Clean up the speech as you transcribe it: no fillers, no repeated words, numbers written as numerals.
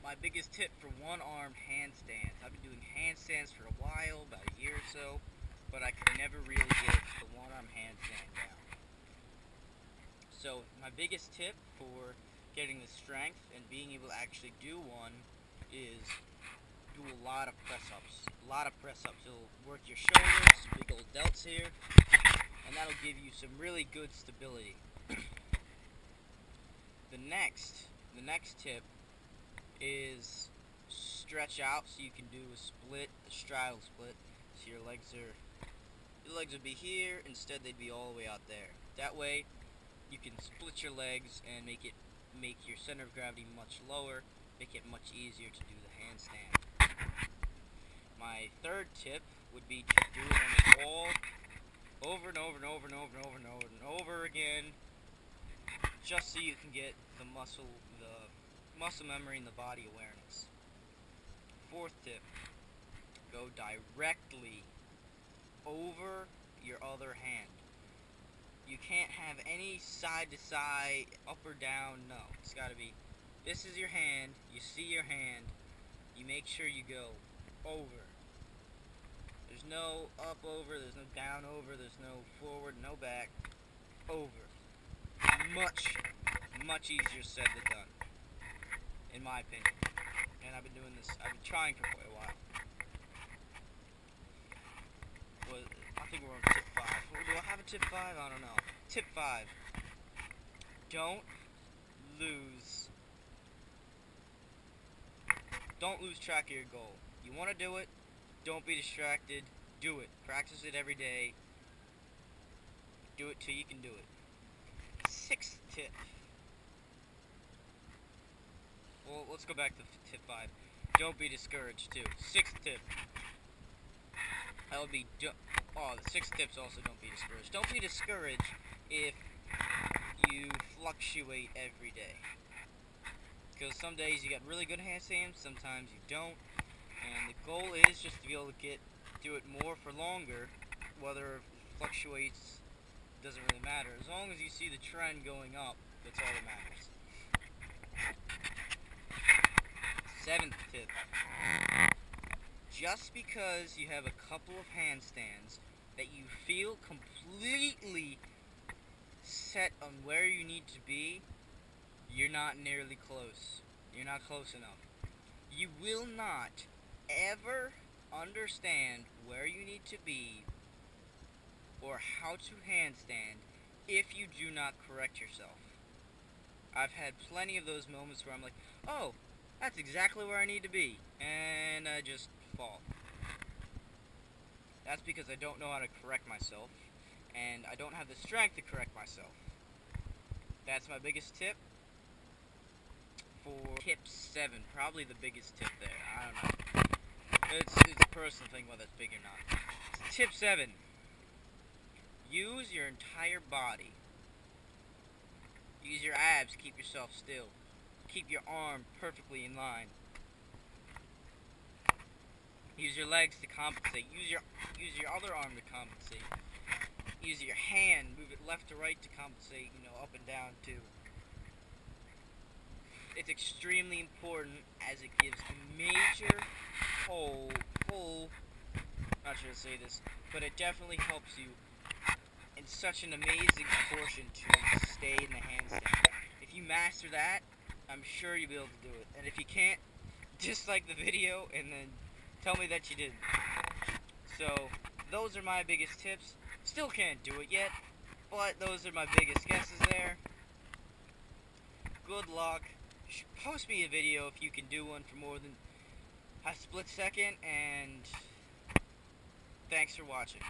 my biggest tip for one-arm handstands. I've been doing handstands for a while, about a year or so, but I could never really get the one-arm handstand down. So my biggest tip for getting the strength and being able to actually do one is do a lot of press-ups. A lot of press-ups. You'll work your shoulders, big old delts here, and that'll give you some really good stability. The next tip is stretch out so you can do a split, a straddle split. So your legs would be here, instead they'd be all the way out there. That way you can split your legs and make your center of gravity much lower, make it much easier to do the handstand. My third tip would be to do it on the wall over and over and over and over and over and over and over again, just so you can get the muscle memory and the body awareness. Fourth tip, go directly over your other hand. You can't have any side to side, up or down, no. It's got to be, this is your hand, you see your hand, you make sure you go over. There's no up over, there's no down over, there's no forward, no back, over. Much easier said than done, in my opinion. And I've been doing this, I've been trying for quite a while. Well, I think we're on tip 5. Do I have a tip 5? I don't know. Tip 5. Don't lose track of your goal. You want to do it, don't be distracted, do it. Practice it every day. Do it till you can do it. Sixth tip. Well, let's go back to tip 5. Don't be discouraged too. Sixth tip. That would be the sixth tip's also don't be discouraged. Don't be discouraged if you fluctuate every day. Because some days you got really good handstands, sometimes you don't. And the goal is just to be able to do it more for longer. Whether it fluctuates doesn't really matter. As long as you see the trend going up, that's all that matters. Seventh tip. Just because you have a couple of handstands that you feel completely set on where you need to be, you're not nearly close. You're not close enough. You will not ever understand where you need to be or how to handstand if you do not correct yourself. I've had plenty of those moments where I'm like, oh, that's exactly where I need to be, and I just fall. That's because I don't know how to correct myself, and I don't have the strength to correct myself. That's my biggest tip. For tip 7, probably the biggest tip there. I don't know. It's a personal thing whether it's big or not. Tip 7. Use your entire body. Use your abs to keep yourself still. Keep your arm perfectly in line. Use your legs to compensate. Use your other arm to compensate. Use your hand, move it left to right to compensate, up and down too. It's extremely important as it gives a major not sure to say this, but it definitely helps you in such an amazing proportion to stay in the handstand. If you master that, I'm sure you'll be able to do it. And if you can't, dislike the video and then tell me that you did. So, those are my biggest tips. Still can't do it yet, but those are my biggest guesses there. Good luck. Post me a video if you can do one for more than a split second, and thanks for watching.